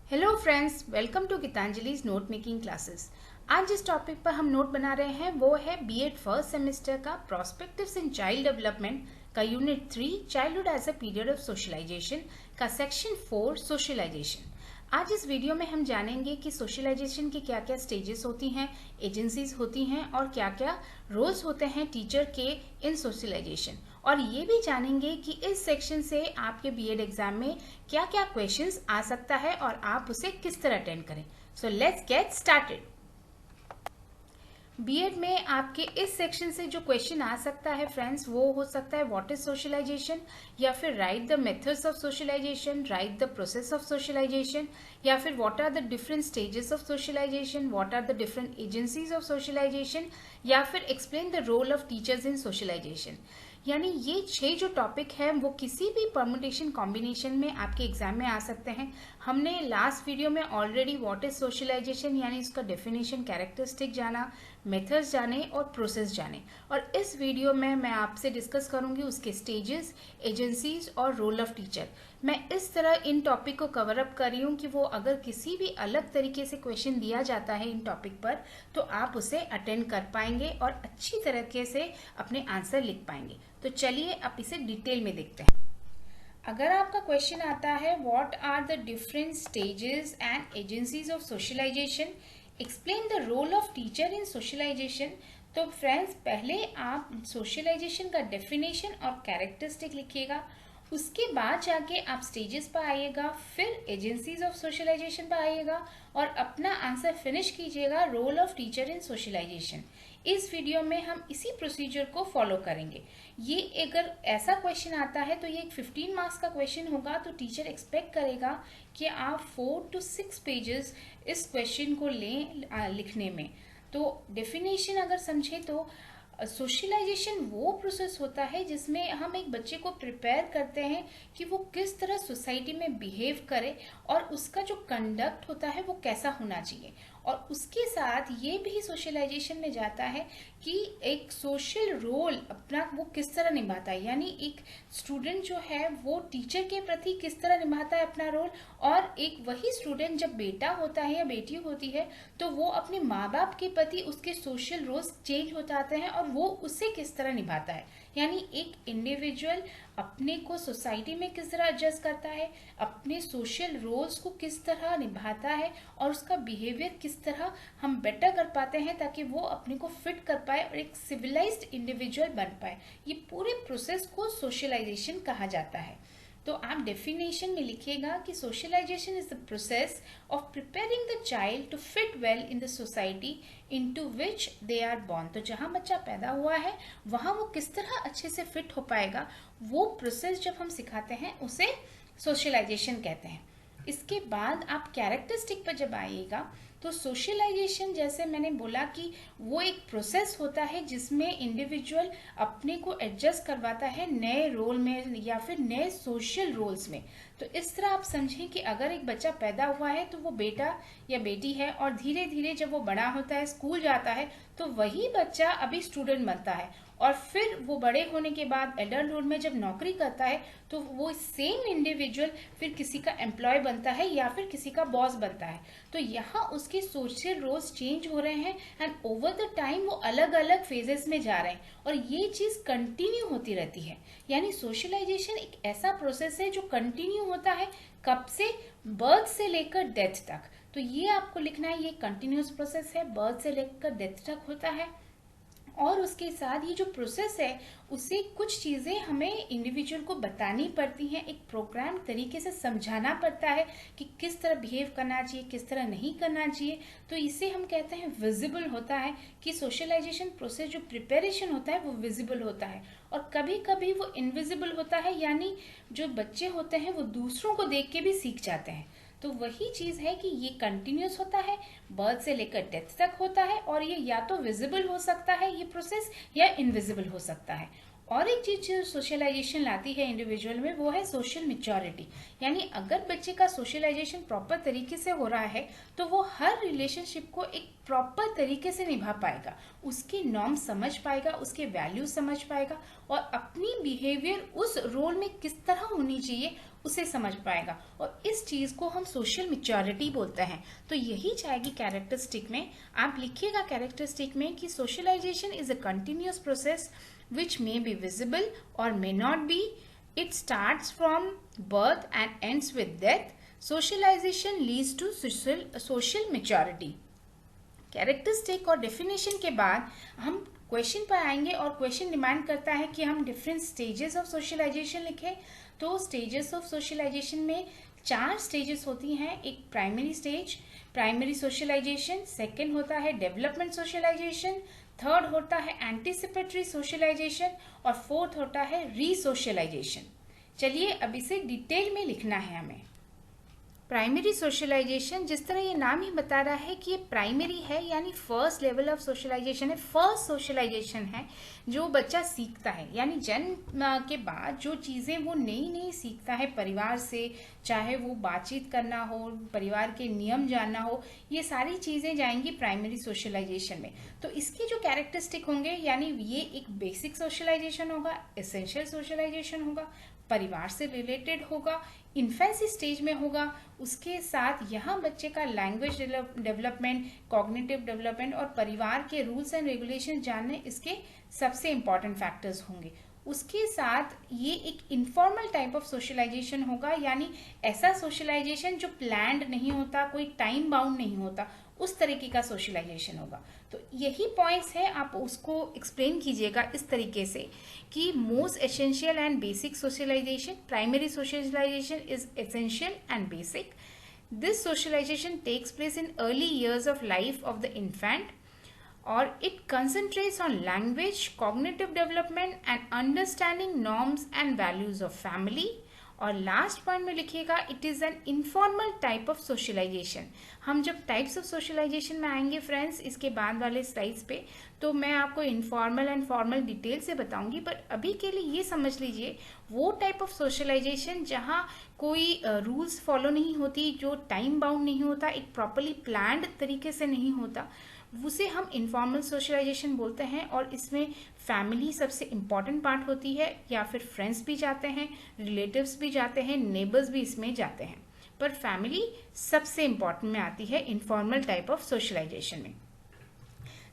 Hello friends, welcome to Geetanjali's note making classes. आज जिस topic पर हम नोट बना रहे हैं वो है बीएड फर्स्ट सेमेस्टर का प्रोस्पेक्टिव्स इन चाइल्ड डेवलपमेंट का unit 3 childhood as a period of socialisation का सेक्शन 4 सोशलाइजेशन। आज इस वीडियो में हम जानेंगे कि सोशलाइजेशन की क्या क्या स्टेजेस होती हैं, एजेंसीज होती हैं और क्या क्या रोल्स होते हैं टीचर के इन सोशलाइजेशन। और ये भी जानेंगे कि इस सेक्शन से आपके बीएड एग्जाम में क्या क्या क्वेश्चंस आ सकता है और आप उसे किस तरह अटेंड करें। So let's get started. B Ed में आपके इस सेक्शन से जो क्वेश्चन आ सकता है फ्रेंड्स, वो हो सकता है व्हाट इज सोशलाइजेशन, या फिर right the methods of socialisation, right the process of socialisation, या फिर what are the different stages of socialisation, what are the different agencies of socialisation, या फिर explain the role of teachers in socialisation. यानी ये 6 जो topic है वो किसी भी परमुटेशन कॉम्बिनेशन में आपके एग्जाम में आ सकते हैं। हमने लास्ट वीडियो में ऑलरेडी व्हाट इज सोशलाइजेशन यानी इसका डेफिनेशन, कैरेक्टरिस्टिक जाना, मेथड्स जाने और प्रोसेस जाने, और इस वीडियो में मैं आपसे डिस्कस करूंगी उसके स्टेजेस, एजेंसीज और रोल ऑफ टीचर। मैं इस तरह इन टॉपिक को कवर अप कर रही हूँ कि वो अगर किसी भी अलग तरीके से क्वेश्चन दिया जाता है इन टॉपिक पर तो आप उसे अटेंड कर पाएंगे और अच्छी तरीके से अपने आंसर लिख पाएंगे। तो चलिए अब इसे डिटेल में देखते हैं। अगर आपका क्वेश्चन आता है what are the different stages and agencies of socialisation, explain the role of teacher in socialisation, तो फ्रेंड्स पहले आप सोशलाइजेशन का डेफिनेशन और कैरेक्टरिस्टिक लिखिएगा, उसके बाद जाके आप स्टेजेस पर आइएगा, फिर एजेंसीज ऑफ सोशलाइजेशन पर आइएगा और अपना आंसर फिनिश कीजिएगा role of teacher in socialisation. इस वीडियो में हम इसी प्रोसीजर को फॉलो करेंगे। ये अगर ऐसा क्वेश्चन आता है तो ये एक 15 मार्क्स का क्वेश्चन होगा, तो टीचर एक्सपेक्ट करेगा कि आप 4 to 6 पेजेस इस क्वेश्चन को लें लिखने में। तो डेफिनेशन अगर समझे तो सोशलाइजेशन वो प्रोसेस होता है जिसमें हम एक बच्चे को प्रिपेयर करते हैं कि वो किस तरह सोसाइटी में बिहेव करे और उसका जो कंडक्ट होता है वो कैसा होना चाहिए। और उसके साथ ये भी सोशलाइजेशन में जाता है कि एक सोशल रोल अपना वो किस तरह निभाता है, यानी एक स्टूडेंट जो है वो टीचर के प्रति किस तरह निभाता है अपना रोल, और एक वही स्टूडेंट जब बेटा होता है या बेटी होती है तो वो अपने माँ बाप के प्रति उसके सोशल रोल्स चेंज हो जाते हैं और वो उसे किस तरह निभाता है। यानी एक इंडिविजुअल अपने को सोसाइटी में किस तरह एडजस्ट करता है, अपने सोशल रोल्स को किस तरह निभाता है और उसका बिहेवियर किस तरह हम बेटर कर पाते हैं ताकि वो अपने को फिट कर पाए और एक सिविलाइज्ड इंडिविजुअल बन पाए। ये पूरे प्रोसेस को सोशलाइजेशन कहा जाता है। तो आप डेफिनेशन में लिखिएगा कि socialisation is the process of preparing the child to fit well in the society into which they are born. तो जहाँ बच्चा पैदा हुआ है वहाँ वो किस तरह अच्छे से फिट हो पाएगा, वो प्रोसेस जब हम सिखाते हैं उसे सोशलाइजेशन कहते हैं। इसके बाद आप कैरेक्टरिस्टिक पर जब आइएगा तो सोशलाइजेशन, जैसे मैंने बोला कि वो एक प्रोसेस होता है जिसमें इंडिविजुअल अपने को एडजस्ट करवाता है नए रोल में या फिर नए सोशल रोल्स में। तो इस तरह आप समझें कि अगर एक बच्चा पैदा हुआ है तो वो बेटा या बेटी है और धीरे धीरे जब वो बड़ा होता है, स्कूल जाता है, तो वही बच्चा अभी स्टूडेंट बनता है और फिर वो बड़े होने के बाद एडल्टहुड में जब नौकरी करता है तो वो सेम इंडिविजुअल फिर किसी का एम्प्लॉय बनता है या फिर किसी का बॉस बनता है। तो यहाँ उसके सोशल रोल्स चेंज हो रहे हैं एंड ओवर द टाइम वो अलग अलग फेजेस में जा रहे हैं और ये चीज कंटिन्यू होती रहती है। यानी सोशलाइजेशन एक ऐसा प्रोसेस है जो कंटिन्यू होता है, कब से? बर्थ से लेकर डेथ तक। तो ये आपको लिखना है, ये कंटिन्यूस प्रोसेस है, बर्थ से लेकर डेथ तक होता है। और उसके साथ ये जो प्रोसेस है उसे कुछ चीज़ें हमें इंडिविजुअल को बतानी पड़ती हैं, एक प्रोग्राम तरीके से समझाना पड़ता है कि किस तरह बिहेव करना चाहिए, किस तरह नहीं करना चाहिए। तो इसे हम कहते हैं विजिबल होता है कि सोशलाइजेशन प्रोसेस जो प्रिपरेशन होता है वो विजिबल होता है। और कभी कभी वो इनविजिबल होता है, यानी जो बच्चे होते हैं वो दूसरों को देख के भी सीख जाते हैं। तो वही चीज है कि ये कंटिन्यूस होता है, बर्थ से लेकर डेथ तक होता है, और ये या तो विजिबल हो सकता है ये प्रोसेस या इनविजिबल हो सकता है। और एक चीज जो सोशलाइजेशन लाती है इंडिविजुअल में वो है सोशल मैच्योरिटी। यानी अगर बच्चे का सोशलाइजेशन प्रॉपर तरीके से हो रहा है तो वो हर रिलेशनशिप को एक प्रॉपर तरीके से निभा पाएगा, उसके नॉर्म समझ पाएगा, उसके वैल्यू समझ पाएगा और अपनी बिहेवियर उस रोल में किस तरह होनी चाहिए उसे समझ पाएगा, और इस चीज़ को हम सोशल मैच्योरिटी बोलते हैं। तो यही जाएगी कैरेक्टरिस्टिक में। आप लिखिएगा कैरेक्टरिस्टिक में कि socialisation is a continuous process which may be visible और may not be, it starts from birth and ends with death, socialization leads to social maturity. Characteristic और डेफिनेशन के बाद हम क्वेश्चन पर आएंगे, और क्वेश्चन डिमांड करता है कि हम डिफरेंट स्टेजेस ऑफ सोशलाइजेशन लिखें। तो स्टेजेस ऑफ सोशलाइजेशन में 4 स्टेजेस होती हैं। एक primary stage, primary socialisation, second होता है डेवलपमेंट सोशलाइजेशन, थर्ड होता है एंटीसिपेटरी सोशलाइजेशन, और फोर्थ होता है रीसोशलाइजेशन। चलिए अब इसे डिटेल में लिखना है हमें। प्राइमरी सोशलाइजेशन, जिस तरह ये नाम ही बता रहा है कि ये प्राइमरी है, यानी फर्स्ट लेवल ऑफ सोशलाइजेशन है, फर्स्ट सोशलाइजेशन है जो बच्चा सीखता है। यानी जन्म के बाद जो चीज़ें वो नई नई सीखता है परिवार से, चाहे वो बातचीत करना हो, परिवार के नियम जानना हो, ये सारी चीज़ें जाएंगी प्राइमरी सोशलाइजेशन में। तो इसके जो कैरेक्टरिस्टिक होंगे, यानी ये एक बेसिक सोशलाइजेशन होगा, एसेंशियल सोशलाइजेशन होगा, परिवार से रिलेटेड होगा, इन्फेंसी स्टेज में होगा, उसके साथ यहाँ बच्चे का लैंग्वेज डेवलपमेंट, कॉग्निटिव डेवलपमेंट और परिवार के रूल्स एंड रेगुलेशन जानने इसके सबसे इंपॉर्टेंट फैक्टर्स होंगे। उसके साथ ये एक इनफॉर्मल टाइप ऑफ सोशलाइजेशन होगा, यानी ऐसा सोशलाइजेशन जो प्लान्ड नहीं होता, कोई टाइम बाउंड नहीं होता, उस तरीके का सोशलाइजेशन होगा। तो यही पॉइंट्स है, आप उसको एक्सप्लेन कीजिएगा इस तरीके से कि most essential and basic socialisation, primary socialisation is essential and basic. This socialisation takes place in early years of life of the infant, और it concentrates on language, cognitive development and understanding norms and values of family। और last point में लिखिएगा it is an informal type of socialisation. हम जब types of socialisation में आएंगे friends इसके बाद वाले स्लाइड्स पे, तो मैं आपको इनफॉर्मल एंड फॉर्मल डिटेल से बताऊंगी, पर अभी के लिए ये समझ लीजिए वो टाइप ऑफ सोशलाइजेशन जहाँ कोई रूल्स फॉलो नहीं होती, जो टाइम बाउंड नहीं होता, एक प्रॉपरली प्लान्ड तरीके से नहीं होता, उसे हम इनफॉर्मल सोशलाइजेशन बोलते हैं। और इसमें फैमिली सबसे इम्पॉर्टेंट पार्ट होती है, या फिर फ्रेंड्स भी जाते हैं, रिलेटिव्स भी जाते हैं, नेबर्स भी इसमें जाते हैं, पर फैमिली सबसे इम्पॉर्टेंट में आती है इनफॉर्मल टाइप ऑफ सोशलाइजेशन में।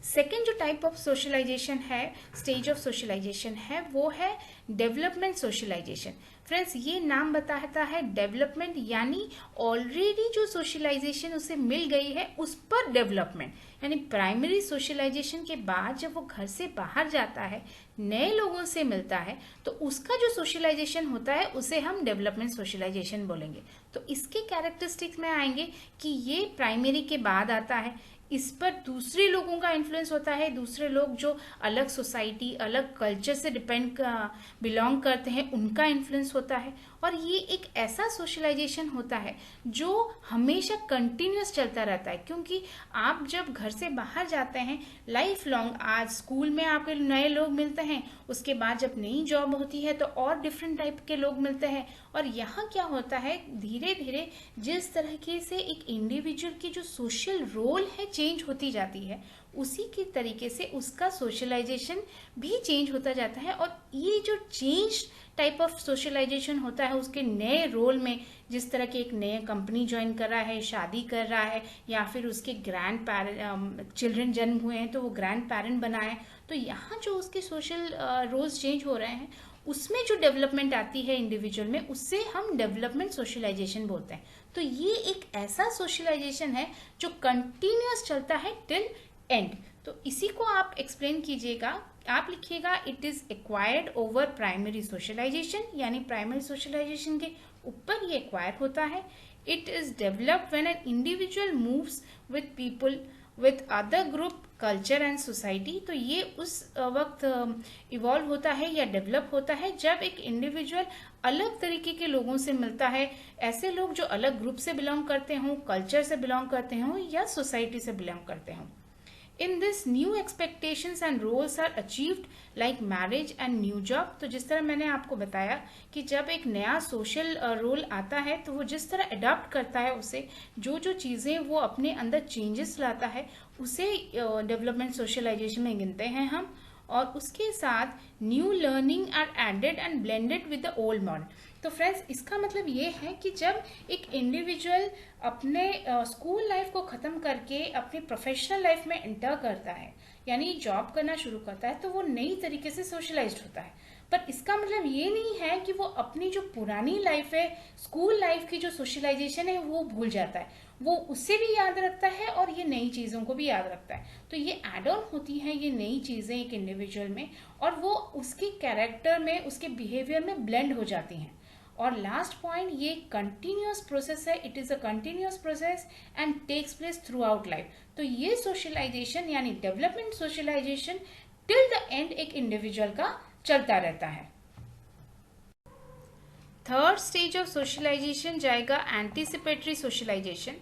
सेकेंड जो टाइप ऑफ सोशलाइजेशन है, स्टेज ऑफ सोशलाइजेशन है, वो है डेवलपमेंट सोशलाइजेशन। फ्रेंड्स ये नाम बताता है डेवलपमेंट, यानी ऑलरेडी जो सोशलाइजेशन उसे मिल गई है उस पर डेवलपमेंट। यानी प्राइमरी सोशलाइजेशन के बाद जब वो घर से बाहर जाता है, नए लोगों से मिलता है, तो उसका जो सोशलाइजेशन होता है उसे हम डेवलपमेंट सोशलाइजेशन बोलेंगे। तो इसके कैरेक्टरिस्टिक्स में आएंगे कि ये प्राइमरी के बाद आता है, इस पर दूसरे लोगों का इन्फ्लुएंस होता है, दूसरे लोग जो अलग सोसाइटी, अलग कल्चर से बिलोंग करते हैं, उनका इन्फ्लुएंस होता है। और ये एक ऐसा सोशलाइजेशन होता है जो हमेशा कंटिन्यूस चलता रहता है, क्योंकि आप जब घर से बाहर जाते हैं लाइफ लॉन्ग, आज स्कूल में आपके नए लोग मिलते हैं, उसके बाद जब नई जॉब होती है तो और डिफरेंट टाइप के लोग मिलते हैं, और यहाँ क्या होता है धीरे धीरे जिस तरीके से एक इंडिविजुअल की जो सोशल रोल है चेंज होती जाती है, उसी की तरीके से उसका सोशलाइजेशन भी चेंज होता जाता है। और ये जो चेंज टाइप ऑफ सोशलाइजेशन होता है उसके नए रोल में, जिस तरह के एक नए कंपनी ज्वाइन कर रहा है, शादी कर रहा है, या फिर उसके चिल्ड्रन जन्म हुए हैं तो वो ग्रैंड पेरेंट बना है, तो यहाँ जो उसके सोशल रोल्स चेंज हो रहे हैं उसमें जो डेवलपमेंट आती है इंडिविजुअल में, उससे हम डेवलपमेंट सोशलाइजेशन बोलते हैं। तो ये एक ऐसा सोशलाइजेशन है जो कंटिन्यूअस चलता है टिल एंड। तो इसी को आप एक्सप्लेन कीजिएगा। आप लिखिएगा it is acquired over primary socialisation, यानी प्राइमरी सोशलाइजेशन के ऊपर ये एक्वायर होता है। It is developed when an individual moves with people with other group, culture and society. तो ये उस वक्त इवॉल्व होता है या डेवलप होता है जब एक इंडिविजुअल अलग तरीके के लोगों से मिलता है, ऐसे लोग जो अलग ग्रुप से बिलोंग करते हों, कल्चर से बिलोंग करते हों या सोसाइटी से बिलोंग करते हों। In this new expectations and roles are achieved like marriage and new job। तो जिस तरह मैंने आपको बताया कि जब एक नया सोशल रोल आता है तो वो जिस तरह अडॉप्ट करता है, उसे जो जो चीज़ें वो अपने अंदर चेंजेस लाता है उसे डेवलपमेंट सोशलाइजेशन में गिनते हैं हम। और उसके साथ new learning are added and blended with the old model. तो फ्रेंड्स इसका मतलब ये है कि जब एक इंडिविजुअल अपने स्कूल लाइफ को ख़त्म करके अपनी प्रोफेशनल लाइफ में एंटर करता है, यानी जॉब करना शुरू करता है, तो वो नई तरीके से सोशलाइज्ड होता है। पर इसका मतलब ये नहीं है कि वो अपनी जो पुरानी लाइफ है, स्कूल लाइफ की जो सोशलाइजेशन है, वो भूल जाता है। वो उसे भी याद रखता है और ये नई चीज़ों को भी याद रखता है। तो ये एड ऑन होती हैं ये नई चीज़ें एक इंडिविजुअल में, और वो उसकी कैरेक्टर में, उसके बिहेवियर में ब्लेंड हो जाती हैं। और लास्ट पॉइंट, ये कंटिन्यूअस प्रोसेस है, it is a continuous process and takes place throughout life. तो ये सोशलाइजेशन यानी development socialisation till the end एक इंडिविजुअल का चलता रहता है। थर्ड स्टेज ऑफ सोशलाइजेशन जाएगा एंटीसिपेटरी सोशलाइजेशन।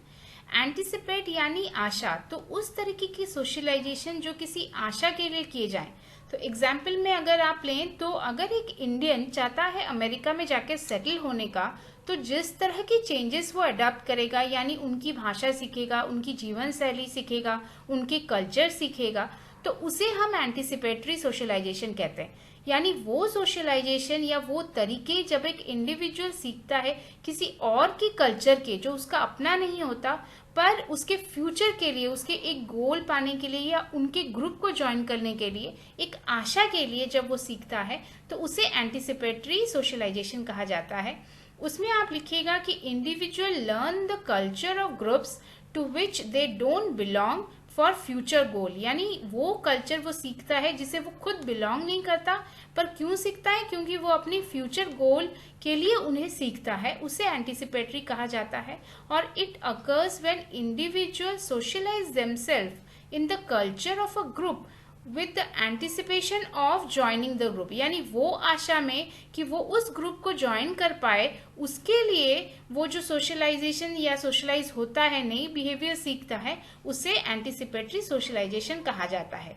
एंटीसिपेट यानी आशा, तो उस तरीके की सोशलाइजेशन जो किसी आशा के लिए किए जाए। तो एग्जाम्पल में अगर आप लें, तो अगर एक इंडियन चाहता है अमेरिका में जाकर सेटल होने का, तो जिस तरह की चेंजेस वो अडॉप्ट करेगा, यानी उनकी भाषा सीखेगा, उनकी जीवन शैली सीखेगा, उनके कल्चर सीखेगा, तो उसे हम एंटीसिपेटरी सोशलाइजेशन कहते हैं। यानी वो सोशलाइजेशन या वो तरीके जब एक इंडिविजुअल सीखता है किसी और के कल्चर के, जो उसका अपना नहीं होता, पर उसके फ्यूचर के लिए, उसके एक गोल पाने के लिए या उनके ग्रुप को ज्वाइन करने के लिए, एक आशा के लिए जब वो सीखता है, तो उसे एंटीसिपेटरी सोशलाइजेशन कहा जाता है। उसमें आप लिखिएगा कि individual learn the culture of groups to which they don't belong for future goal. यानी वो कल्चर वो सीखता है जिसे वो खुद बिलोंग नहीं करता, पर क्यों सीखता है? क्योंकि वो अपनी फ्यूचर गोल के लिए उन्हें सीखता है, उसे एंटीसिपेटरी कहा जाता है। और it occurs when individual socialise themselves in the culture of a group with the anticipation of joining the group. यानी वो आशा में कि वो उस ग्रुप को ज्वाइन कर पाए, उसके लिए वो जो सोशलाइजेशन या सोशलाइज होता है, नई बिहेवियर सीखता है, उसे एंटिसिपेटरी सोशलाइजेशन कहा जाता है।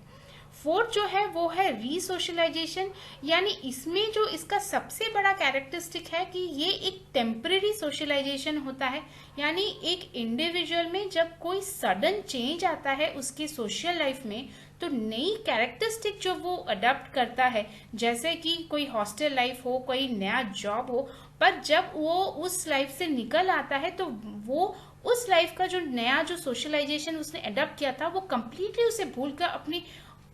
फोर्थ जो है वो है रीसोशलाइजेशन। यानी इसमें जो इसका सबसे बड़ा कैरेक्टरिस्टिक है कि ये एक टेम्परेरी सोशलाइजेशन होता है। यानी एक इंडिविजुअल में जब कोई सडन चेंज आता है उसकी सोशल लाइफ में, तो नई कैरेक्टरिस्टिक जो वो अडॉप्ट करता है, जैसे कि कोई हॉस्टल लाइफ हो, कोई नया जॉब हो, पर जब वो उस लाइफ से निकल आता है तो वो उस लाइफ का जो नया जो सोशलाइजेशन उसने अडॉप्ट किया था, वो कंप्लीटली उसे भूलकर अपनी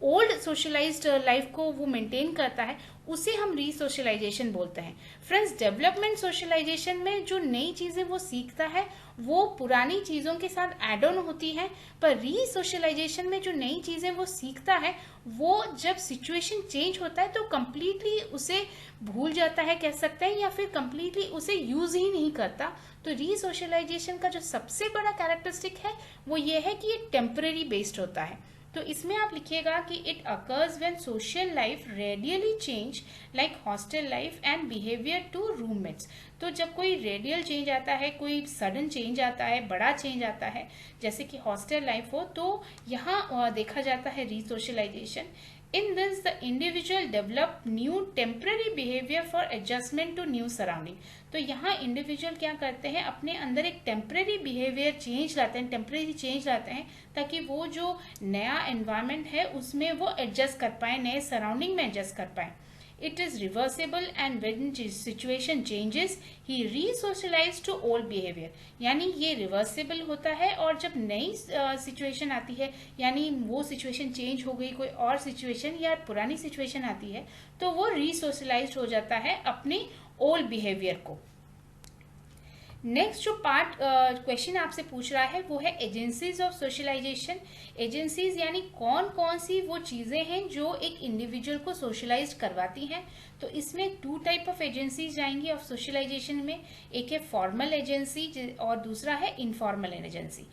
ओल्ड सोशलाइज्ड लाइफ को वो मेंटेन करता है, उसे हम रीसोशलाइजेशन बोलते हैं। फ्रेंड्स, डेवलपमेंट सोशलाइजेशन में जो नई चीजें वो सीखता है वो पुरानी चीजों के साथ एड ऑन होती है, पर रीसोशलाइजेशन में जो नई चीजें वो सीखता है वो जब सिचुएशन चेंज होता है तो कंप्लीटली उसे भूल जाता है, कह सकते हैं, या फिर कंप्लीटली उसे यूज ही नहीं करता। तो रीसोशलाइजेशन का जो सबसे बड़ा कैरेक्टरिस्टिक है वो ये है कि ये टेम्परेरी बेस्ड होता है। तो इसमें आप लिखिएगा कि it occurs when social life radically change like hostel life and behaviour to roommates. तो जब कोई रेडियल चेंज आता है, कोई सडन चेंज आता है, बड़ा चेंज आता है, जैसे कि हॉस्टल लाइफ हो, तो यहाँ देखा जाता है रीसोशलाइजेशन। In this, the individual develop new temporary behavior for adjustment to new surrounding. तो यहाँ इंडिविजुअल क्या करते हैं, अपने अंदर एक टेम्परेरी बिहेवियर चेंज लाते हैं, टेम्परेरी चेंज लाते हैं, ताकि वो जो नया एनवायरनमेंट है उसमें वो एडजस्ट कर पाए, नए सराउंडिंग में एडजस्ट कर पाए। It is reversible and when situation changes, he re-socialized to old behavior. यानी ये रिवर्सिबल होता है, और जब नई सिचुएशन आती है, यानी वो सिचुएशन चेंज हो गई, कोई और सिचुएशन या पुरानी सिचुएशन आती है, तो वो रीसोशलाइज हो जाता है अपने ओल्ड बिहेवियर को। नेक्स्ट जो पार्ट क्वेश्चन आपसे पूछ रहा है वो है एजेंसीज ऑफ सोशलाइजेशन। एजेंसीज यानी कौन कौन सी वो चीज़ें हैं जो एक इंडिविजुअल को सोशलाइज करवाती हैं। तो इसमें 2 टाइप ऑफ एजेंसीज जाएंगी ऑफ सोशलाइजेशन में। एक है फॉर्मल एजेंसी और दूसरा है इनफॉर्मल एजेंसी।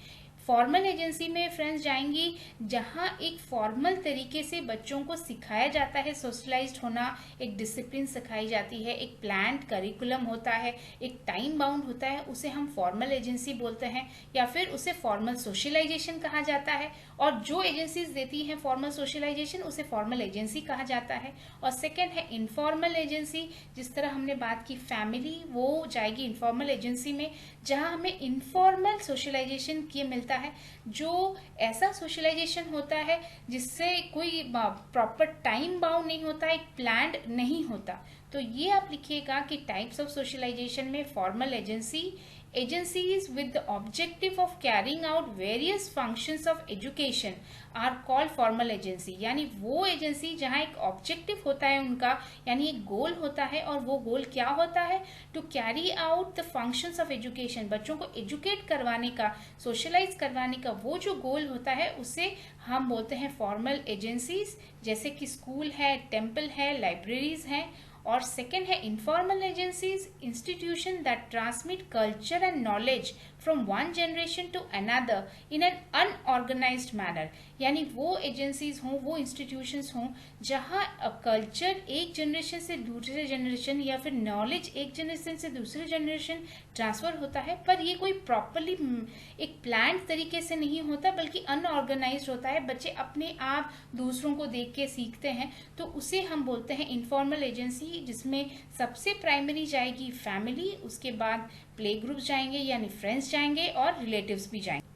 फॉर्मल एजेंसी में फ्रेंड्स जाएंगी जहां एक फॉर्मल तरीके से बच्चों को सिखाया जाता है सोशलाइज्ड होना, एक डिसिप्लिन सिखाई जाती है, एक प्लान्ड करिकुलम होता है, एक टाइम बाउंड होता है, उसे हम फॉर्मल एजेंसी बोलते हैं, या फिर उसे फॉर्मल सोशलाइजेशन कहा जाता है। और जो एजेंसीज देती हैं फॉर्मल सोशलाइजेशन उसे फॉर्मल एजेंसी कहा जाता है। और सेकेंड है इनफॉर्मल एजेंसी, जिस तरह हमने बात की फैमिली, वो जाएगी इनफॉर्मल एजेंसी में, जहाँ हमें इनफॉर्मल सोशलाइजेशन किए मिलता होता है, जो ऐसा सोशलाइजेशन होता है जिससे कोई प्रॉपर टाइम बाउंड नहीं होता, एक प्लान्ड नहीं होता। तो ये आप लिखिएगा कि टाइप्स ऑफ सोशलाइजेशन में formal agency, agencies with the objective of carrying out various functions of education are called formal agency। यानी वो एजेंसी जहाँ एक ऑब्जेक्टिव होता है उनका, यानी एक गोल होता है, और वो गोल क्या होता है, to carry out the functions of education, बच्चों को एजुकेट करवाने का, सोशलाइज करवाने का वो जो गोल होता है उसे हम बोलते हैं फॉर्मल एजेंसीज, जैसे कि स्कूल है, टेम्पल है, लाइब्रेरीज हैं। और सेकेंड है informal agencies, institution that transmit culture and knowledge from one generation to another in an unorganised manner. यानी वो एजेंसीज हों, वो इंस्टीट्यूशंस हों जहाँ कल्चर एक जनरेशन से दूसरे जनरेशन या फिर नॉलेज एक जनरेशन से दूसरे जनरेशन ट्रांसफर होता है, पर ये कोई प्रॉपरली एक प्लान तरीके से नहीं होता बल्कि अनऑर्गेनाइज्ड होता है, बच्चे अपने आप दूसरों को देख के सीखते हैं। तो उसे हम बोलते हैं इनफॉर्मल एजेंसी, जिसमें सबसे प्राइमरी जाएगी फैमिली, उसके बाद प्ले ग्रुप जाएंगे यानी फ्रेंड्स जाएंगे और रिलेटिव्स भी जाएंगे।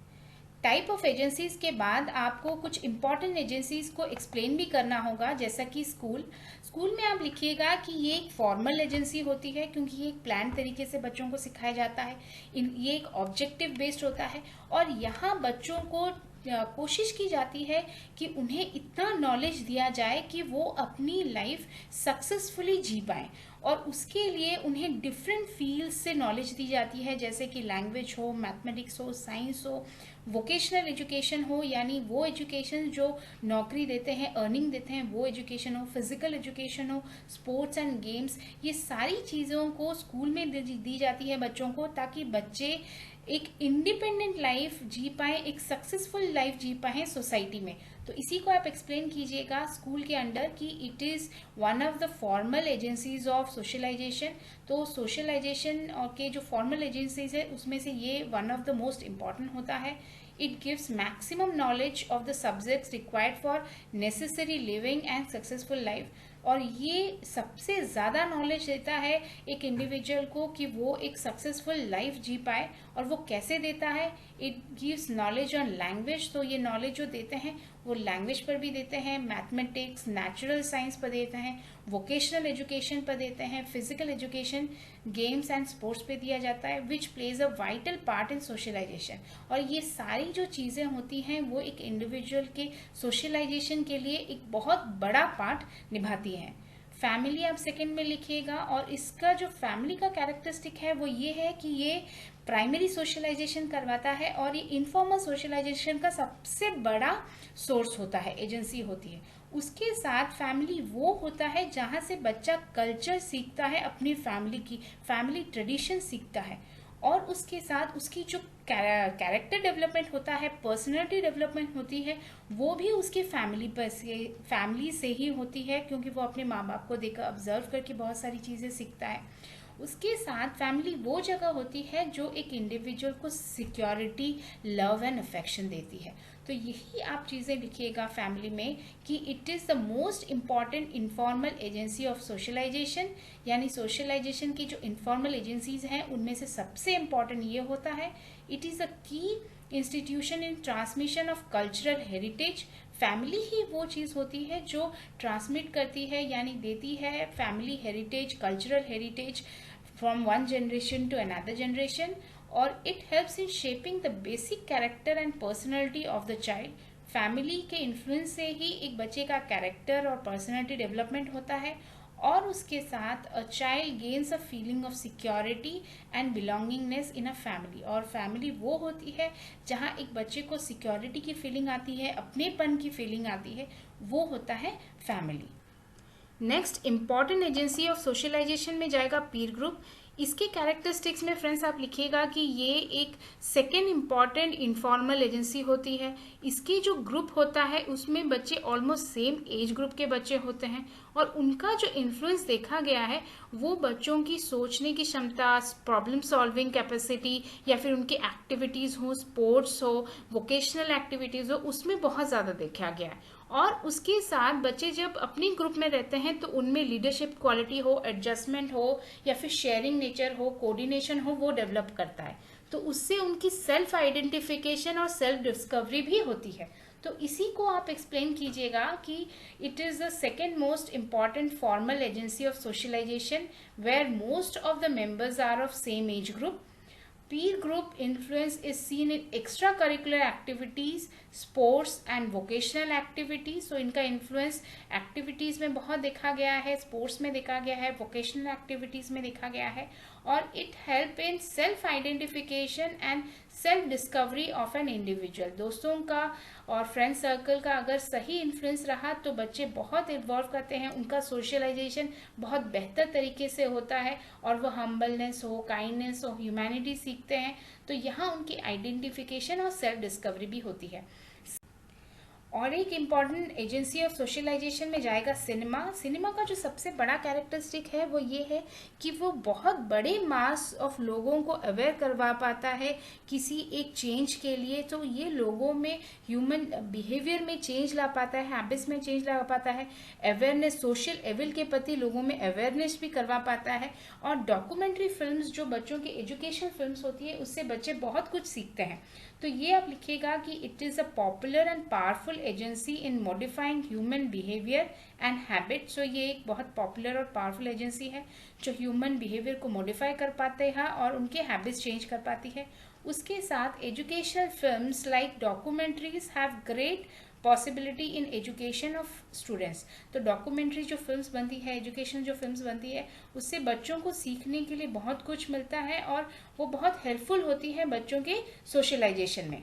टाइप ऑफ एजेंसीज के बाद आपको कुछ इंपॉर्टेंट एजेंसीज को एक्सप्लेन भी करना होगा, जैसा कि स्कूल में आप लिखिएगा कि ये एक फॉर्मल एजेंसी होती है क्योंकि ये एक प्लान तरीके से बच्चों को सिखाया जाता है, ये एक ऑब्जेक्टिव बेस्ड होता है, और यहाँ बच्चों को कोशिश की जाती है कि उन्हें इतना नॉलेज दिया जाए कि वो अपनी लाइफ सक्सेसफुली जी पाएं, और उसके लिए उन्हें डिफरेंट फील्ड से नॉलेज दी जाती है, जैसे कि लैंग्वेज हो, मैथमेटिक्स हो, साइंस हो, वोकेशनल एजुकेशन हो, यानी वो एजुकेशन जो नौकरी देते हैं, अर्निंग देते हैं, वो एजुकेशन हो, फिजिकल एजुकेशन हो, स्पोर्ट्स एंड गेम्स, ये सारी चीज़ों को स्कूल में दी जाती है बच्चों को, ताकि बच्चे एक इंडिपेंडेंट लाइफ जी पाए, एक सक्सेसफुल लाइफ जी पाए सोसाइटी में। तो इसी को आप एक्सप्लेन कीजिएगा स्कूल के अंडर कि it is one of the formal agencies of socialisation. तो सोशलाइजेशन के जो फॉर्मल एजेंसीज है उसमें से ये one of the most important होता है। It gives maximum knowledge of the subjects required for necessary living and successful life, और ये सबसे ज़्यादा नॉलेज देता है एक इंडिविजुअल को कि वो एक सक्सेसफुल लाइफ जी पाए। और वो कैसे देता है, it gives knowledge on language, तो ये नॉलेज जो देते हैं वो लैंग्वेज पर भी देते हैं, मैथमेटिक्स, नेचुरल साइंस पर देते हैं, वोकेशनल एजुकेशन पर देते हैं, physical education, games and sports पे दिया जाता है, which plays a vital part in socialisation. और ये सारी जो चीज़ें होती हैं वो एक इंडिविजुअल के सोशलाइजेशन के लिए एक बहुत बड़ा पार्ट निभाती हैं। फैमिली आप सेकंड में लिखिएगा, और इसका जो फैमिली का कैरेक्टरिस्टिक है वो ये है कि ये प्राइमरी सोशलाइजेशन करवाता है, और ये इनफॉर्मल सोशलाइजेशन का सबसे बड़ा सोर्स होता है, एजेंसी होती है। उसके साथ फैमिली वो होता है जहाँ से बच्चा कल्चर सीखता है, अपनी फैमिली की फैमिली ट्रेडिशन सीखता है, और उसके साथ उसकी जो कैरेक्टर डेवलपमेंट होता है, पर्सनैलिटी डेवलपमेंट होती है, वो भी उसकी फैमिली से ही होती है, क्योंकि वो अपने माँ बाप को देखकर ऑब्जर्व करके बहुत सारी चीज़ें सीखता है। उसके साथ फैमिली वो जगह होती है जो एक इंडिविजुअल को सिक्योरिटी, लव एंड अफेक्शन देती है। तो यही आप चीज़ें लिखिएगा फैमिली में कि it is the most important informal agency of socialisation, यानी सोशलाइजेशन की जो इनफॉर्मल एजेंसीज हैं उनमें से सबसे इम्पॉर्टेंट ये होता है। It is a key institution in transmission of cultural heritage. Family ही वो चीज़ होती है जो ट्रांसमिट करती है, यानी देती है family heritage, cultural heritage from one generation to another generation, और it helps in shaping the basic character and personality of the child. Family के इन्फ्लुएंस से ही एक बच्चे का कैरेक्टर और पर्सनैलिटी डेवलपमेंट होता है, और उसके साथ a child gains a feeling of security and belongingness in a family. और फैमिली वो होती है जहाँ एक बच्चे को सिक्योरिटी की फीलिंग आती है, अपनेपन की फीलिंग आती है, वो होता है family. Next important agency of socialisation में जाएगा पीर ग्रुप। इसके कैरेक्टरिस्टिक्स में फ्रेंड्स आप लिखिएगा कि ये एक सेकेंड इम्पॉर्टेंट इनफॉर्मल एजेंसी होती है। इसकी जो ग्रुप होता है उसमें बच्चे ऑलमोस्ट सेम एज ग्रुप के बच्चे होते हैं, और उनका जो इन्फ्लुएंस देखा गया है वो बच्चों की सोचने की क्षमता, प्रॉब्लम सॉल्विंग कैपेसिटी, या फिर उनकी एक्टिविटीज़ हो, स्पोर्ट्स हो, वोकेशनल एक्टिविटीज़ हो, उसमें बहुत ज़्यादा देखा गया है। और उसके साथ बच्चे जब अपनी ग्रुप में रहते हैं तो उनमें लीडरशिप क्वालिटी हो, एडजस्टमेंट हो, या फिर शेयरिंग नेचर हो, कोऑर्डिनेशन हो, वो डेवलप करता है। तो उससे उनकी सेल्फ आइडेंटिफिकेशन और सेल्फ डिस्कवरी भी होती है। तो इसी को आप एक्सप्लेन कीजिएगा कि it is the second most important formal agency of socialisation where most of the members are of same age group. Peer group influence is seen in extracurricular activities, sports and vocational activities. So इनका influence activities में बहुत देखा गया है, sports में देखा गया है, vocational activities में देखा गया है, और it help in self identification and self discovery of an individual. दोस्तों का और फ्रेंड सर्कल का अगर सही इन्फ्लुएंस रहा तो बच्चे बहुत इन्वॉल्व करते हैं, उनका सोशलाइजेशन बहुत बेहतर तरीके से होता है और वो हम्बलनेस हो, काइंडनेस हो, ह्यूमैनिटी सीखते हैं। तो यहाँ उनकी आइडेंटिफिकेशन और सेल्फ डिस्कवरी भी होती है। और एक इम्पॉर्टेंट एजेंसी ऑफ सोशलाइजेशन में जाएगा सिनेमा। सिनेमा का जो सबसे बड़ा कैरेक्टरिस्टिक है वो ये है कि वो बहुत बड़े मास ऑफ लोगों को अवेयर करवा पाता है किसी एक चेंज के लिए। तो ये लोगों में ह्यूमन बिहेवियर में चेंज ला पाता है, हैबिट्स में चेंज ला पाता है, अवेयरनेस, सोशल एविल के प्रति लोगों में अवेयरनेस भी करवा पाता है। और डॉक्यूमेंट्री फिल्म्स जो बच्चों की एजुकेशन फिल्म्स होती है उससे बच्चे बहुत कुछ सीखते हैं। तो ये आप लिखिएगा कि it is a popular and powerful agency in modifying human behaviour and habit. So ये एक बहुत पॉपुलर और पावरफुल एजेंसी है जो ह्यूमन बिहेवियर को मॉडिफाई कर पाते हैं और उनके हैबिट्स चेंज कर पाती है। उसके साथ educational films like documentaries have great possibility in education of students. तो डॉक्यूमेंट्री जो फिल्म्स बनती है, एजुकेशन जो फिल्म्स बनती है, उससे बच्चों को सीखने के लिए बहुत कुछ मिलता है और वो बहुत हेल्पफुल होती है बच्चों के सोशलाइजेशन में।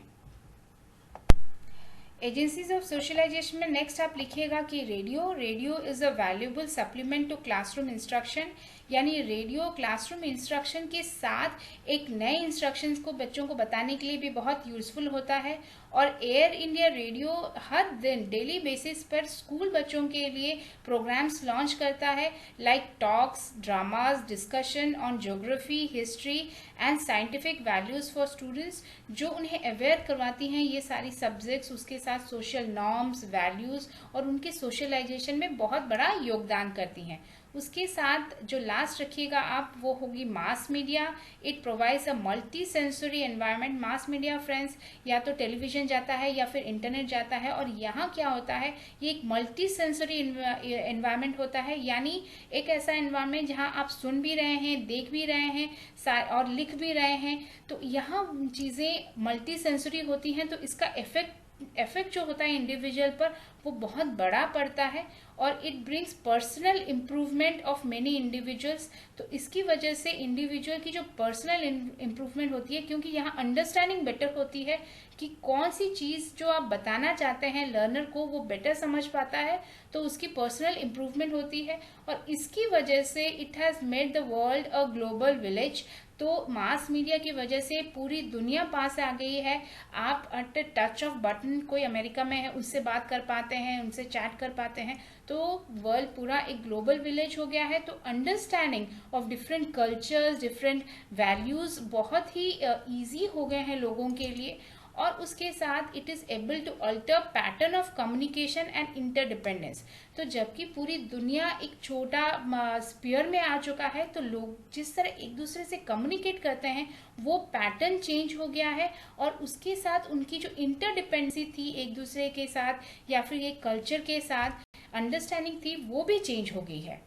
एजेंसीज ऑफ सोशलाइजेशन में नेक्स्ट आप लिखिएगा कि radio is a valuable supplement to classroom instruction. यानी रेडियो क्लासरूम इंस्ट्रक्शन के साथ एक नए इंस्ट्रक्शंस को बच्चों को बताने के लिए भी बहुत यूजफुल होता है। और एयर इंडिया रेडियो हर दिन डेली बेसिस पर स्कूल बच्चों के लिए प्रोग्राम्स लॉन्च करता है, like talks, dramas, discussion on geography, history and scientific values for students, जो उन्हें अवेयर करवाती हैं ये सारी सब्जेक्ट्स, उसके साथ सोशल नॉर्म्स, वैल्यूज और उनके सोशलाइजेशन में बहुत बड़ा योगदान करती हैं। उसके साथ जो लास्ट रखिएगा आप वो होगी mass media. It provides a multi sensory environment. Mass media friends या तो टेलीविजन जाता है या फिर इंटरनेट जाता है, और यहाँ क्या होता है, ये एक मल्टी सेंसरी एनवायरनमेंट होता है। यानी एक ऐसा एनवायरनमेंट जहाँ आप सुन भी रहे हैं, देख भी रहे हैं और लिख भी रहे हैं। तो यहाँ चीज़ें मल्टी सेंसरी होती हैं, तो इसका इफेक्ट जो होता है इंडिविजुअल पर वो बहुत बड़ा पड़ता है और it brings personal improvement of many individuals. तो इसकी वजह से इंडिविजुअल की जो पर्सनल इम्प्रूवमेंट होती है, क्योंकि यहाँ अंडरस्टैंडिंग बेटर होती है कि कौन सी चीज़ जो आप बताना चाहते हैं लर्नर को वो बेटर समझ पाता है, तो उसकी पर्सनल इम्प्रूवमेंट होती है। और इसकी वजह से it has made the world a global village. तो मास मीडिया की वजह से पूरी दुनिया पास आ गई है। आप एट टच ऑफ बटन, कोई अमेरिका में है उससे बात कर पाते हैं, उनसे चैट कर पाते हैं, तो वर्ल्ड पूरा एक ग्लोबल विलेज हो गया है। तो understanding of different cultures, different values बहुत ही ईजी हो गए हैं लोगों के लिए। और उसके साथ it is able to alter pattern of communication and interdependence. तो जबकि पूरी दुनिया एक छोटा स्पीयर में आ चुका है, तो लोग जिस तरह एक दूसरे से कम्युनिकेट करते हैं वो पैटर्न चेंज हो गया है, और उसके साथ उनकी जो इंटरडिपेंडेंसी थी एक दूसरे के साथ या फिर एक कल्चर के साथ अंडरस्टैंडिंग थी, वो भी चेंज हो गई है।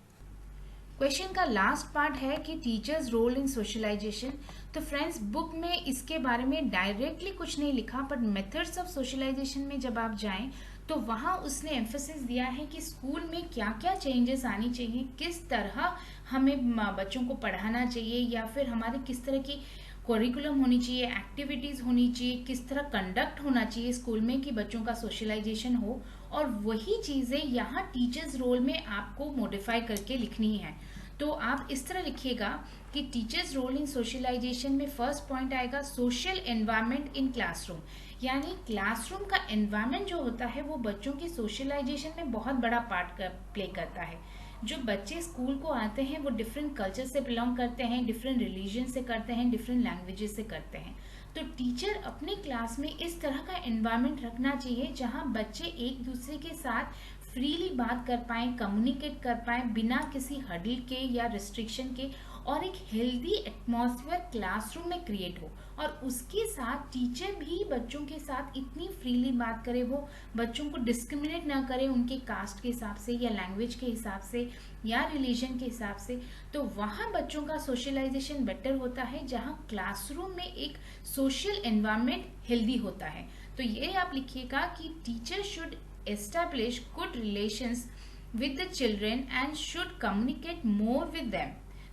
क्वेश्चन का लास्ट पार्ट है कि टीचर्स रोल इन सोशलाइजेशन। तो फ्रेंड्स, बुक में इसके बारे में डायरेक्टली कुछ नहीं लिखा, बट मेथड्स ऑफ सोशलाइजेशन में जब आप जाएं तो वहाँ उसने एम्फेसिस दिया है कि स्कूल में क्या क्या चेंजेस आनी चाहिए, किस तरह हमें बच्चों को पढ़ाना चाहिए, या फिर हमारी किस तरह की करिकुलम होनी चाहिए, एक्टिविटीज़ होनी चाहिए, किस तरह कंडक्ट होना चाहिए स्कूल में कि बच्चों का सोशलाइजेशन हो। और वही चीज़ें यहाँ टीचर्स रोल में आपको मॉडिफाई करके लिखनी है। तो आप इस तरह लिखिएगा कि टीचर्स रोल इन सोशलाइजेशन में फर्स्ट पॉइंट आएगा सोशल एनवायरनमेंट इन क्लासरूम। यानी क्लासरूम का एनवायरनमेंट जो होता है वो बच्चों की सोशलाइजेशन में बहुत बड़ा पार्ट प्ले करता है। जो बच्चे स्कूल को आते हैं वो डिफरेंट कल्चर से बिलोंग करते हैं, डिफरेंट रिलीजन से करते हैं, डिफरेंट लैंग्वेजेस से करते हैं। तो टीचर अपने क्लास में इस तरह का एनवायरनमेंट रखना चाहिए जहां बच्चे एक दूसरे के साथ फ्रीली बात कर पाएं, कम्युनिकेट कर पाएं बिना किसी हडल के या रिस्ट्रिक्शन के, और एक हेल्दी एटमॉस्फेयर क्लासरूम में क्रिएट हो, और उसके साथ टीचर भी बच्चों के साथ इतनी फ्रीली बात करे, वो बच्चों को डिस्क्रिमिनेट ना करे उनके कास्ट के हिसाब से या लैंग्वेज के हिसाब से या रिलीजन के हिसाब से, तो वहाँ बच्चों का सोशलाइजेशन बेटर होता है, जहाँ क्लासरूम में एक सोशल एनवायरनमेंट हेल्दी होता है। तो ये आप लिखिएगा कि teacher should establish good relations with the children and should communicate more with them.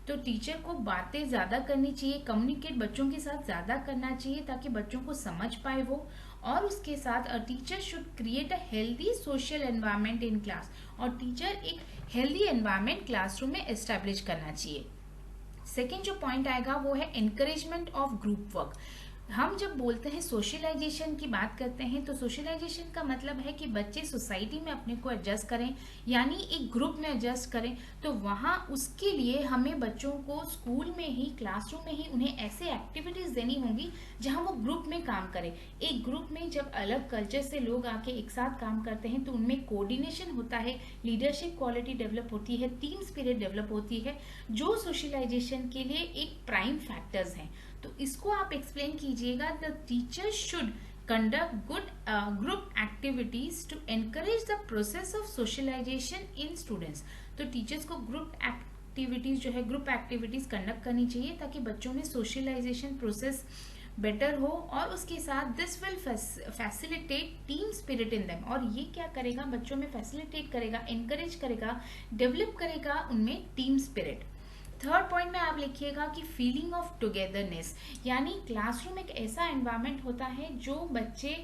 तो टीचर को बातें ज़्यादा करनी चाहिए, कम्युनिकेट बच्चों के साथ ज़्यादा करना चाहिए ताकि बच्चों को समझ पाए वो, और उसके साथ a teacher should create a healthy social environment in class, और टीचर एक हेल्दी एनवायरनमेंट क्लासरूम में एस्टैब्लिश करना चाहिए। सेकेंड जो पॉइंट आएगा वो है एनकरेजमेंट ऑफ ग्रुप वर्क। हम जब बोलते हैं सोशलाइजेशन की बात करते हैं, तो सोशलाइजेशन का मतलब है कि बच्चे सोसाइटी में अपने को एडजस्ट करें, यानी एक ग्रुप में एडजस्ट करें। तो वहाँ उसके लिए हमें बच्चों को स्कूल में ही, क्लासरूम में ही उन्हें ऐसे एक्टिविटीज देनी होंगी जहाँ वो ग्रुप में काम करें। एक ग्रुप में जब अलग कल्चर से लोग आके एक साथ काम करते हैं तो उनमें कोऑर्डिनेशन होता है, लीडरशिप क्वालिटी डेवलप होती है, टीम स्पिरिट डेवलप होती है, जो सोशलाइजेशन के लिए एक प्राइम फैक्टर्स हैं। तो इसको आप एक्सप्लेन कीजिएगा। The teacher should conduct good group activities to encourage the process of socialization in students। तो टीचर्स को ग्रुप एक्टिविटीज जो है, ग्रुप एक्टिविटीज कंडक्ट करनी चाहिए ताकि बच्चों में सोशलाइजेशन प्रोसेस बेटर हो, और उसके साथ this will facilitate team spirit in them. और ये क्या करेगा, बच्चों में फैसिलिटेट करेगा, एनकरेज करेगा, डेवलप करेगा उनमें टीम स्पिरिट। थर्ड पॉइंट में आप लिखिएगा कि फीलिंग ऑफ टुगेदरनेस, यानी क्लासरूम एक ऐसा एनवायरनमेंट होता है जो बच्चे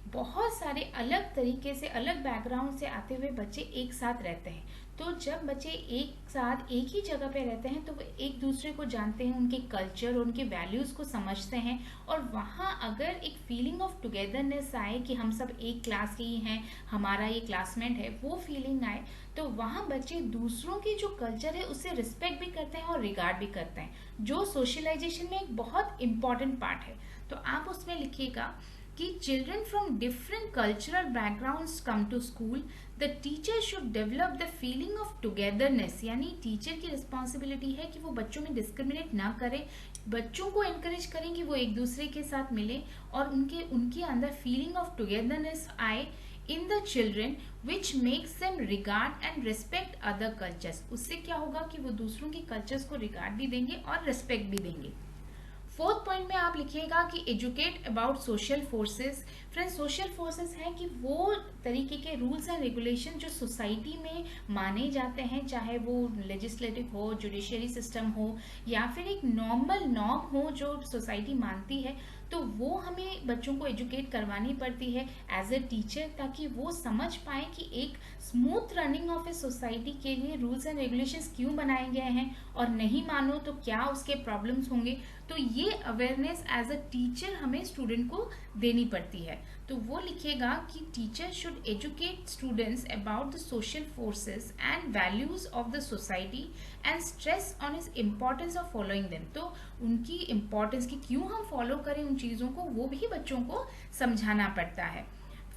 बहुत सारे अलग तरीके से, अलग बैकग्राउंड से आते हुए बच्चे एक साथ रहते हैं। तो जब बच्चे एक साथ एक ही जगह पे रहते हैं तो वो एक दूसरे को जानते हैं, उनके कल्चर, उनके वैल्यूज़ को समझते हैं, और वहाँ अगर एक फीलिंग ऑफ टुगेदरनेस आए कि हम सब एक क्लास के ही हैं, हमारा ये क्लासमेट है, वो फीलिंग आए, तो वहाँ बच्चे दूसरों की जो कल्चर है उससे रिस्पेक्ट भी करते हैं और रिगार्ड भी करते हैं, जो सोशलाइजेशन में एक बहुत इंपॉर्टेंट पार्ट है। तो आप उसमें लिखिएगा कि children from different cultural backgrounds come to school, the teacher should develop the feeling of togetherness, यानी टीचर की रिस्पॉन्सिबिलिटी है कि वो बच्चों में डिस्क्रिमिनेट ना करें, बच्चों को एनकरेज करें कि वो एक दूसरे के साथ मिले और उनके अंदर फीलिंग ऑफ टुगेदरनेस आए in the children which makes them regard and respect other cultures. उससे क्या होगा कि वो दूसरों के कल्चर्स को रिगार्ड भी देंगे और रिस्पेक्ट भी देंगे। फोर्थ पॉइंट में आप लिखिएगा कि educate about social forces. Friends, social forces है कि वो तरीके के रूल्स एंड रेगुलेशन जो सोसाइटी में माने जाते हैं, चाहे वो लेजिस्लेटिव हो, जुडिशियरी सिस्टम हो, या फिर एक नॉर्मल नॉर्म हो जो सोसाइटी मानती है, तो वो हमें बच्चों को एजुकेट करवानी पड़ती है एज ए टीचर, ताकि वो समझ पाए कि एक smooth running of a society के लिए रूल्स एंड रेगुलेशंस क्यों बनाए गए हैं, और नहीं मानो तो क्या उसके प्रॉब्लम्स होंगे। तो ये अवेयरनेस एज अ टीचर हमें स्टूडेंट को देनी पड़ती है। तो वो लिखिएगा कि teacher should educate students about the social forces and values of the society and stress on is importance of following them. तो उनकी इम्पोर्टेंस की क्यों हम फॉलो करें उन चीज़ों को, वो भी बच्चों को समझाना पड़ता है।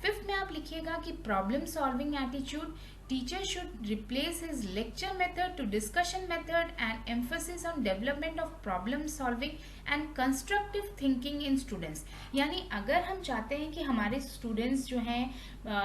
फिफ्थ में आप लिखिएगा कि problem solving attitude, teacher should replace his lecture method to discussion method and emphasis on development of problem solving and constructive thinking in students. यानी अगर हम चाहते हैं कि हमारे स्टूडेंट्स जो हैं,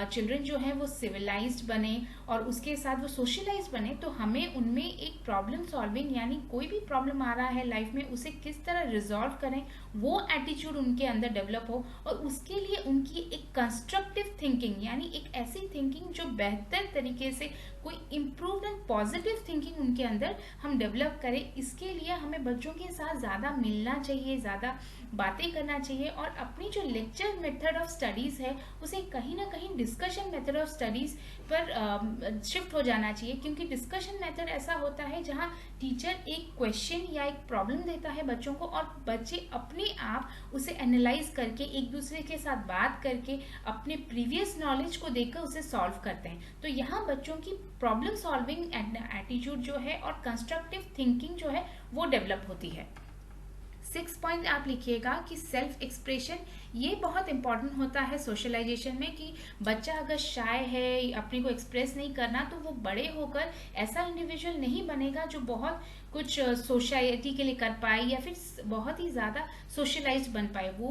चिल्ड्रन जो हैं, वो सिविलाइज्ड बने और उसके साथ वो सोशलाइज बने, तो हमें उनमें एक प्रॉब्लम सॉल्विंग, यानी कोई भी प्रॉब्लम आ रहा है लाइफ में उसे किस तरह रिजॉल्व करें, वो एटीट्यूड उनके अंदर डेवलप हो, और उसके लिए उनकी एक कंस्ट्रक्टिव थिंकिंग, यानी एक ऐसी थिंकिंग जो बेहतर तरीके से कोई इम्प्रूव्ड एंड पॉजिटिव थिंकिंग उनके अंदर हम डेवलप करें। इसके लिए हमें बच्चों के साथ ज़्यादा मिलना चाहिए, ज़्यादा बातें करना चाहिए, और अपनी जो लेक्चर मेथड ऑफ स्टडीज़ है उसे कहीं ना कहीं डिस्कशन मेथड ऑफ स्टडीज़ पर शिफ्ट हो जाना चाहिए, क्योंकि डिस्कशन मेथड ऐसा होता है जहाँ टीचर एक क्वेश्चन या एक प्रॉब्लम देता है बच्चों को, और बच्चे अपने आप उसे एनालाइज करके, एक दूसरे के साथ बात करके, अपने प्रीवियस नॉलेज को देखकर उसे सॉल्व करते हैं। तो यहाँ बच्चों की प्रॉब्लम सॉल्विंग एटीट्यूड जो है और कंस्ट्रक्टिव थिंकिंग जो है वो डेवलप होती है। 6 पॉइंट आप लिखिएगा कि सेल्फ एक्सप्रेशन, ये बहुत इंपॉर्टेंट होता है सोशलाइजेशन में कि बच्चा अगर शाय है, अपने को एक्सप्रेस नहीं करना, तो वो बड़े होकर ऐसा इंडिविजुअल नहीं बनेगा जो बहुत कुछ सोसाइटी के लिए कर पाए या फिर बहुत ही ज़्यादा सोशलाइज बन पाए। वो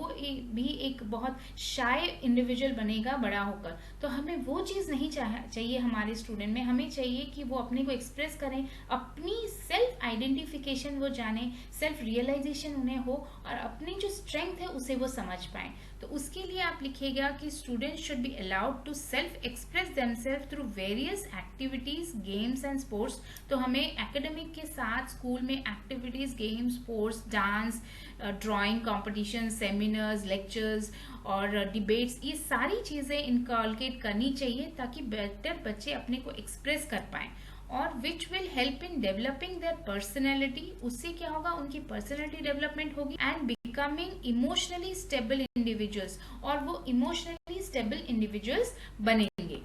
भी एक बहुत शाय इंडिविजुअल बनेगा बड़ा होकर। तो हमें वो चीज़ नहीं चाहिए हमारे स्टूडेंट में। हमें चाहिए कि वो अपने को एक्सप्रेस करें, अपनी सेल्फ आइडेंटिफिकेशन वो जाने, सेल्फ रियलाइजेशन उन्हें हो और अपनी जो स्ट्रेंथ है उसे वो समझ पाए। तो उसके लिए आप लिखिएगा कि students should be allowed to self express themselves through various activities, games and sports. तो हमें एकेडमिक के साथ स्कूल में activities, games, sports, dance, drawing competition, seminars, lectures और डिबेट्स, ये सारी चीज़ें इनकलकेट करनी चाहिए ताकि बेटर बच्चे अपने को एक्सप्रेस कर पाएं और which will help in developing their personality. उससे क्या होगा, उनकी पर्सनैलिटी डेवलपमेंट होगी and becoming emotionally stable individuals, और वो इमोशनली स्टेबल इंडिविजुअल्स बनेंगे।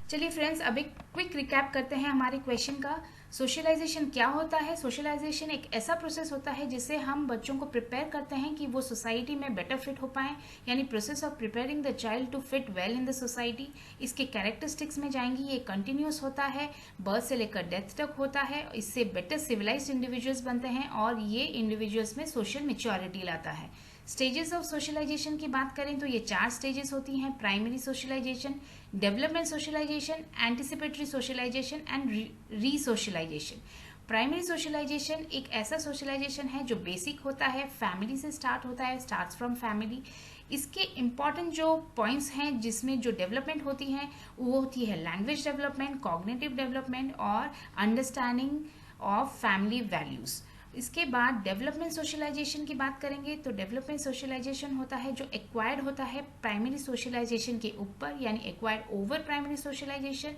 चलिए फ्रेंड्स, अब एक क्विक रिकैप करते हैं हमारे क्वेश्चन का। सोशलाइजेशन क्या होता है? सोशलाइजेशन एक ऐसा प्रोसेस होता है जिससे हम बच्चों को प्रिपेयर करते हैं कि वो सोसाइटी में बेटर फिट हो पाएं, यानी process of preparing the child to fit well in the society. इसके कैरेक्टरिस्टिक्स में जाएंगी, ये कंटिन्यूस होता है, बर्थ से लेकर डेथ तक होता है, इससे बेटर सिविलाइज्ड इंडिविजुअल्स बनते हैं और ये इंडिविजुअल्स में सोशल मैच्योरिटी लाता है। स्टेजेस ऑफ सोशलाइजेशन की बात करें तो ये 4 स्टेजेस होती हैं: primary socialisation, development socialisation, anticipatory socialisation and re socialisation. Primary socialisation एक ऐसा सोशलाइजेशन है जो बेसिक होता है, फैमिली से स्टार्ट होता है, स्टार्ट्स फ्रॉम फैमिली। इसके इम्पॉर्टेंट जो पॉइंट्स हैं जिसमें जो डेवलपमेंट होती हैं वो होती है लैंग्वेज डेवलपमेंट, कॉग्निटिव डेवलपमेंट और अंडरस्टैंडिंग ऑफ फैमिली वैल्यूज़। इसके बाद डेवलपमेंट सोशलाइजेशन की बात करेंगे तो डेवलपमेंट सोशलाइजेशन होता है जो एक्वायर्ड होता है प्राइमरी सोशलाइजेशन के ऊपर, यानी acquired over primary socialisation.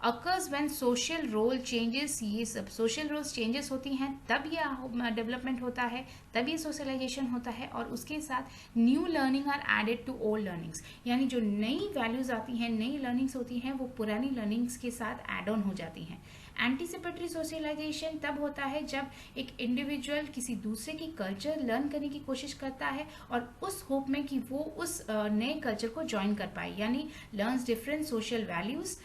Occurs when social role changes, ये सब सोशल रोल्स चेंजेस होती हैं तब ये डेवलपमेंट होता है, तब ये सोशलाइजेशन होता है। और उसके साथ new learning are added to old learnings, यानी जो नई वैल्यूज आती हैं, नई लर्निंग्स होती हैं, वो पुरानी लर्निंग्स के साथ एड ऑन हो जाती हैं। एंटीसिपेटरी सोशलाइजेशन तब होता है जब एक इंडिविजुअल किसी दूसरे की कल्चर लर्न करने की कोशिश करता है और उस होप में कि वो उस नए कल्चर को ज्वाइन कर पाए, यानी लर्न्स डिफरेंट सोशल वैल्यूज,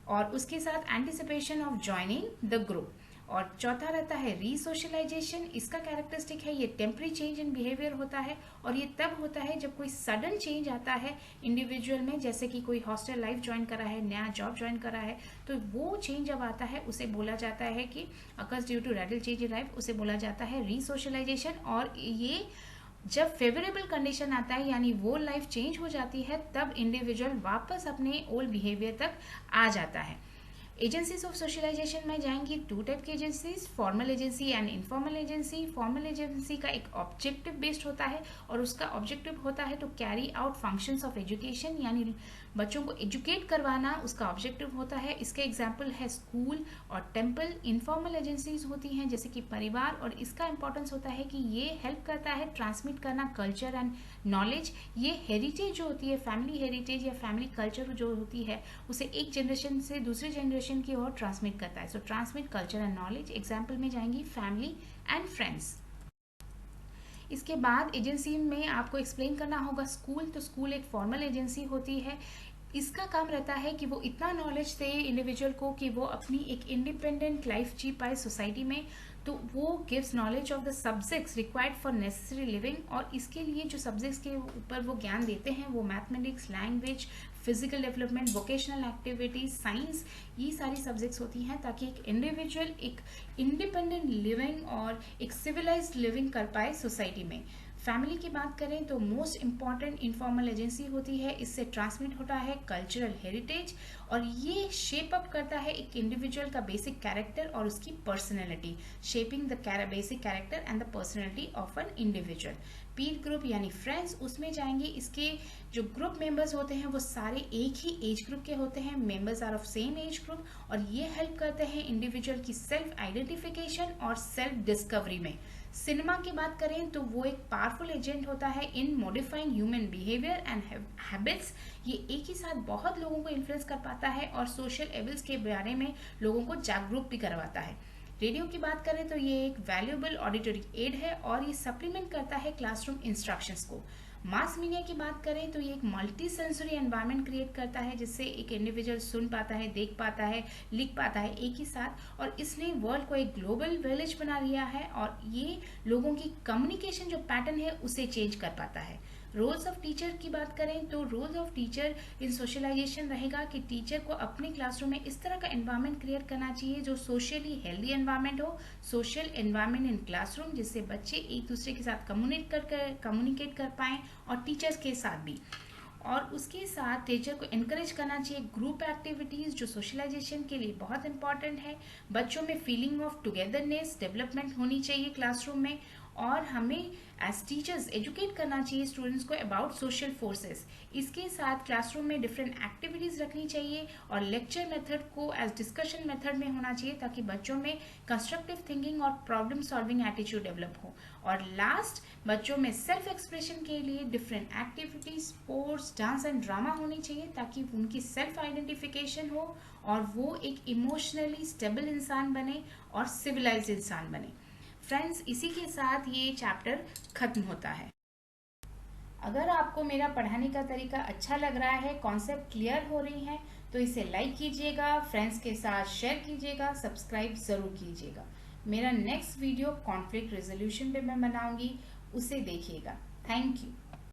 और उसके साथ anticipation of joining the group. और चौथा रहता है रीसोशलाइजेशन। इसका कैरेक्टरिस्टिक है ये टेम्पररी चेंज इन बिहेवियर होता है और ये तब होता है जब कोई सडन चेंज आता है इंडिविजुअल में, जैसे कि कोई हॉस्टल लाइफ ज्वाइन करा है, नया जॉब ज्वाइन करा है, तो वो चेंज जब आता है उसे बोला जाता है कि occurs due to radical change in life, उसे बोला जाता है रीसोशलाइजेशन। और ये जब फेवरेबल कंडीशन आता है, यानी वो लाइफ चेंज हो जाती है, तब इंडिविजुअल वापस अपने ओल्ड बिहेवियर तक आ जाता है। एजेंसीज ऑफ सोशलाइजेशन में जाएंगी 2 टाइप की agencies, formal agency and informal agency. Formal agency का एक ऑब्जेक्टिव बेस्ड होता है और उसका ऑब्जेक्टिव होता है to carry out functions of education, यानी बच्चों को एजुकेट करवाना उसका ऑब्जेक्टिव होता है। इसके एग्जाम्पल है स्कूल और टेम्पल। इनफॉर्मल एजेंसीज होती हैं जैसे कि परिवार, और इसका इंपॉर्टेंस होता है कि ये हेल्प करता है ट्रांसमिट करना कल्चर एंड नॉलेज। ये हेरिटेज जो होती है, फैमिली हेरिटेज या फैमिली कल्चर जो होती है, उसे एक जनरेशन से दूसरे जनरेशन की ओर ट्रांसमिट करता है। So transmit culture and knowledge. Example में जाएंगी फैमिली एंड फ्रेंड्स। इसके बाद एजेंसी में आपको एक्सप्लेन करना होगा स्कूल। तो स्कूल एक फॉर्मल एजेंसी होती है। इसका काम रहता है कि वो इतना नॉलेज दे इंडिविजुअल को कि वो अपनी एक इंडिपेंडेंट लाइफ जी पाए सोसाइटी में। तो वो gives knowledge of the subjects required for necessary living, और इसके लिए जो सब्जेक्ट्स के ऊपर वो ज्ञान देते हैं वो mathematics, language, physical development, vocational activities, science, ये सारी सब्जेक्ट्स होती हैं ताकि एक इंडिविजुअल एक इंडिपेंडेंट लिविंग और एक सिविलाइज्ड लिविंग कर पाए सोसाइटी में। फैमिली की बात करें तो मोस्ट इम्पॉर्टेंट इनफॉर्मल एजेंसी होती है। इससे ट्रांसमिट होता है कल्चरल हेरिटेज और ये शेप अप करता है एक इंडिविजुअल का बेसिक कैरेक्टर और उसकी personality, shaping the basic character and the personality of an individual. Pir group यानी फ्रेंड्स, उसमें जाएंगे। इसके जो ग्रुप मेंबर्स होते हैं वो सारे एक ही एज ग्रुप के होते हैं, members are of same age group, और ये हेल्प करते हैं इंडिविजुअल की सेल्फ आइडेंटिफिकेशन और सेल्फ डिस्कवरी में। सिनेमा की बात करें तो वो एक पावरफुल एजेंट होता है in modifying human behaviour and habits. ये एक ही साथ बहुत लोगों को इन्फ्लुएंस कर पाता है और सोशल एविल्स के बारे में लोगों को जागरूक भी करवाता है। रेडियो की बात करें तो ये एक वैल्यूएबल ऑडिटरी एड है और ये सप्लीमेंट करता है क्लासरूम इंस्ट्रक्शंस को। मास मीडिया की बात करें तो ये एक मल्टी सेंसरी एनवायरनमेंट क्रिएट करता है जिससे एक इंडिविजुअल सुन पाता है, देख पाता है, लिख पाता है एक ही साथ, और इसने वर्ल्ड को एक ग्लोबल विलेज बना लिया है और ये लोगों की कम्युनिकेशन जो पैटर्न है उसे चेंज कर पाता है। रोल्स ऑफ टीचर की बात करें तो roles of teacher in socialization रहेगा कि टीचर को अपने क्लासरूम में इस तरह का एनवायरनमेंट क्रिएट करना चाहिए जो सोशली हेल्दी एनवायरनमेंट हो, सोशल एनवायरनमेंट इन क्लासरूम, जिससे बच्चे एक दूसरे के साथ कम्युनिकेट कर पाएँ और टीचर्स के साथ भी। और उसके साथ टीचर को इनकरेज करना चाहिए ग्रुप एक्टिविटीज़ जो सोशलाइजेशन के लिए बहुत इंपॉर्टेंट है। बच्चों में फीलिंग ऑफ टुगेदरनेस डेवलपमेंट होनी चाहिए क्लासरूम में, और हमें एज टीचर्स एजुकेट करना चाहिए स्टूडेंट्स को अबाउट सोशल फोर्सेस। इसके साथ क्लासरूम में डिफरेंट एक्टिविटीज़ रखनी चाहिए और लेक्चर मेथड को एज डिस्कशन मेथड में होना चाहिए ताकि बच्चों में कंस्ट्रक्टिव थिंकिंग और प्रॉब्लम सॉल्विंग एटीट्यूड डेवलप हो। और लास्ट, बच्चों में सेल्फ एक्सप्रेशन के लिए different activities, sports, dance and drama होनी चाहिए ताकि उनकी सेल्फ आइडेंटिफिकेशन हो और वो एक इमोशनली स्टेबल इंसान बने और सिविलाइज्ड इंसान बने। फ्रेंड्स, इसी के साथ ये चैप्टर खत्म होता है। अगर आपको मेरा पढ़ाने का तरीका अच्छा लग रहा है, कॉन्सेप्ट क्लियर हो रही है, तो इसे लाइक कीजिएगा, फ्रेंड्स के साथ शेयर कीजिएगा, सब्सक्राइब ज़रूर कीजिएगा। मेरा नेक्स्ट वीडियो कॉन्फ्लिक्ट रेजोल्यूशन पे मैं बनाऊंगी, उसे देखिएगा। Thank you.